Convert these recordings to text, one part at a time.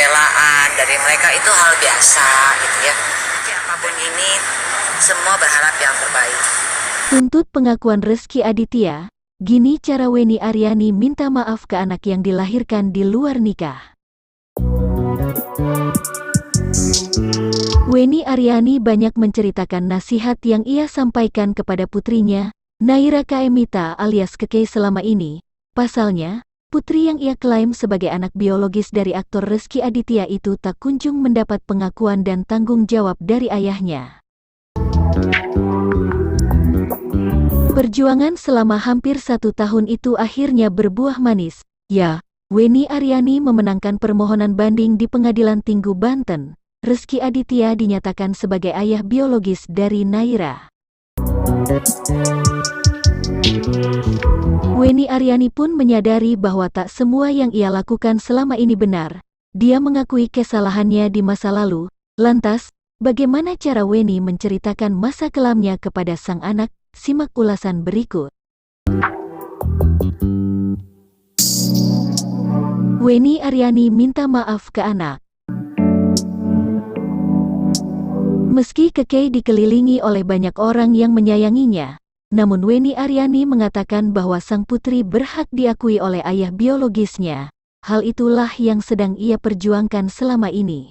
pembelaan dari mereka itu hal biasa gitu ya. Jadi apapun ini semua berharap yang terbaik. Tuntut pengakuan Rezky Aditya, gini cara Weni Aryani minta maaf ke anak yang dilahirkan di luar nikah. Weni Aryani banyak menceritakan nasihat yang ia sampaikan kepada putrinya, Naira Kaemita alias Keke selama ini. Pasalnya, putri yang ia klaim sebagai anak biologis dari aktor Rezky Aditya itu tak kunjung mendapat pengakuan dan tanggung jawab dari ayahnya. Perjuangan selama hampir 1 tahun itu akhirnya berbuah manis. Ya, Weni Aryani memenangkan permohonan banding di Pengadilan Tinggi Banten. Rezky Aditya dinyatakan sebagai ayah biologis dari Naira. Weni Aryani pun menyadari bahwa tak semua yang ia lakukan selama ini benar. Dia mengakui kesalahannya di masa lalu. Lantas, bagaimana cara Weni menceritakan masa kelamnya kepada sang anak? Simak ulasan berikut. Weni Aryani minta maaf ke anak. Meski Keke dikelilingi oleh banyak orang yang menyayanginya, namun Weni Aryani mengatakan bahwa sang putri berhak diakui oleh ayah biologisnya. Hal itulah yang sedang ia perjuangkan selama ini.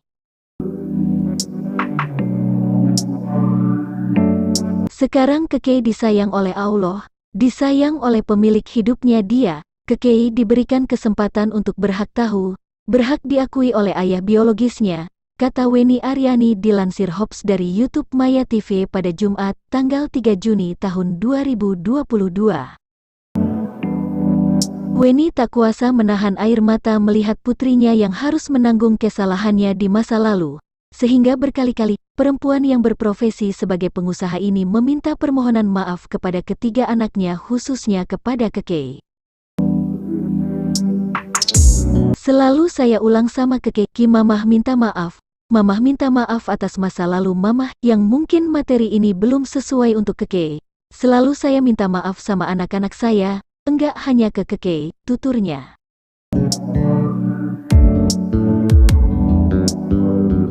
Sekarang Keke disayang oleh Allah, disayang oleh pemilik hidupnya dia. Keke diberikan kesempatan untuk berhak tahu, berhak diakui oleh ayah biologisnya, kata Weni Aryani dilansir Hops dari YouTube Maya TV pada Jumat, tanggal 3 Juni tahun 2022. Weni tak kuasa menahan air mata melihat putrinya yang harus menanggung kesalahannya di masa lalu, sehingga berkali-kali perempuan yang berprofesi sebagai pengusaha ini meminta permohonan maaf kepada ketiga anaknya, khususnya kepada Keke. Selalu saya ulang sama Keke, Mamah minta maaf. Mamah minta maaf atas masa lalu Mamah yang mungkin materi ini belum sesuai untuk Keke. Selalu saya minta maaf sama anak-anak saya, enggak hanya ke Keke, tuturnya.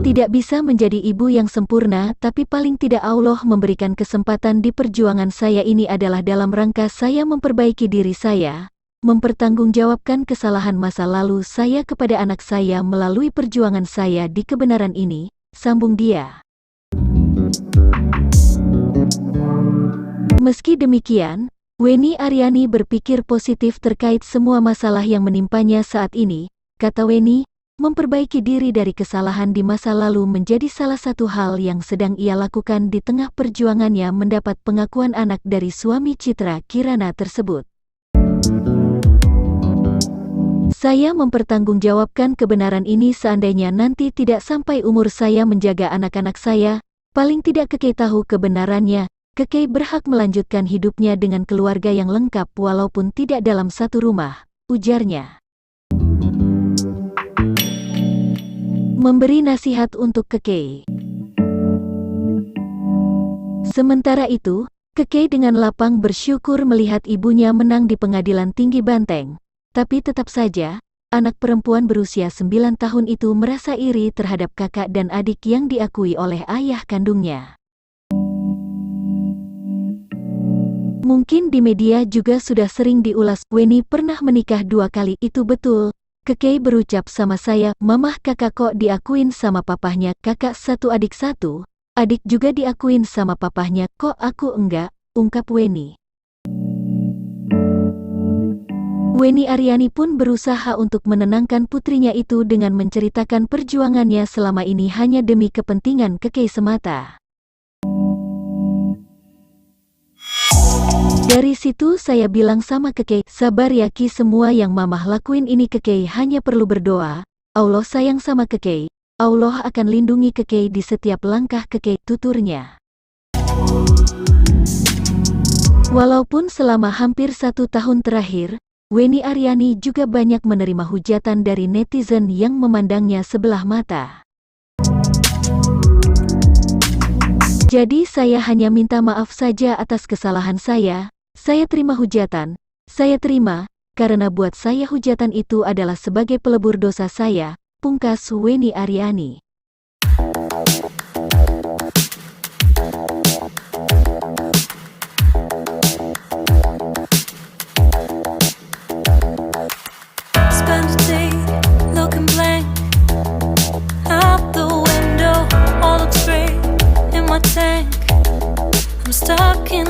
Tidak bisa menjadi ibu yang sempurna, tapi paling tidak Allah memberikan kesempatan di perjuangan saya ini adalah dalam rangka saya memperbaiki diri saya, mempertanggungjawabkan kesalahan masa lalu saya kepada anak saya melalui perjuangan saya di kebenaran ini, sambung dia. Meski demikian, Weni Aryani berpikir positif terkait semua masalah yang menimpanya saat ini. Kata Weni, memperbaiki diri dari kesalahan di masa lalu menjadi salah satu hal yang sedang ia lakukan di tengah perjuangannya mendapat pengakuan anak dari suami Citra Kirana tersebut. Saya mempertanggungjawabkan kebenaran ini seandainya nanti tidak sampai umur saya menjaga anak-anak saya, paling tidak Keke tahu kebenarannya. Keke berhak melanjutkan hidupnya dengan keluarga yang lengkap walaupun tidak dalam satu rumah, ujarnya. Memberi nasihat untuk Keke. Sementara itu, Keke dengan lapang bersyukur melihat ibunya menang di Pengadilan Tinggi Banten. Tapi tetap saja, anak perempuan berusia 9 tahun itu merasa iri terhadap kakak dan adik yang diakui oleh ayah kandungnya. Mungkin di media juga sudah sering diulas, Weni pernah menikah 2 kali, itu betul. Keke berucap sama saya, Mamah kakak kok diakuin sama papahnya, kakak 1 adik 1, adik juga diakuin sama papahnya, kok aku enggak, ungkap Weni. Weni Aryani pun berusaha untuk menenangkan putrinya itu dengan menceritakan perjuangannya selama ini hanya demi kepentingan Keke semata. Dari situ saya bilang sama Keke, sabar ya Ki, semua yang Mamah lakuin ini Keke hanya perlu berdoa, Allah sayang sama Keke, Allah akan lindungi Keke di setiap langkah Keke, tuturnya. Walaupun selama hampir 1 tahun terakhir, Weni Aryani juga banyak menerima hujatan dari netizen yang memandangnya sebelah mata. Jadi saya hanya minta maaf saja atas kesalahan saya terima hujatan, saya terima, karena buat saya hujatan itu adalah sebagai pelebur dosa saya, Pungkas Weni Aryani. Spend a day looking blank out the window, all looks great in my tank. I'm stuck in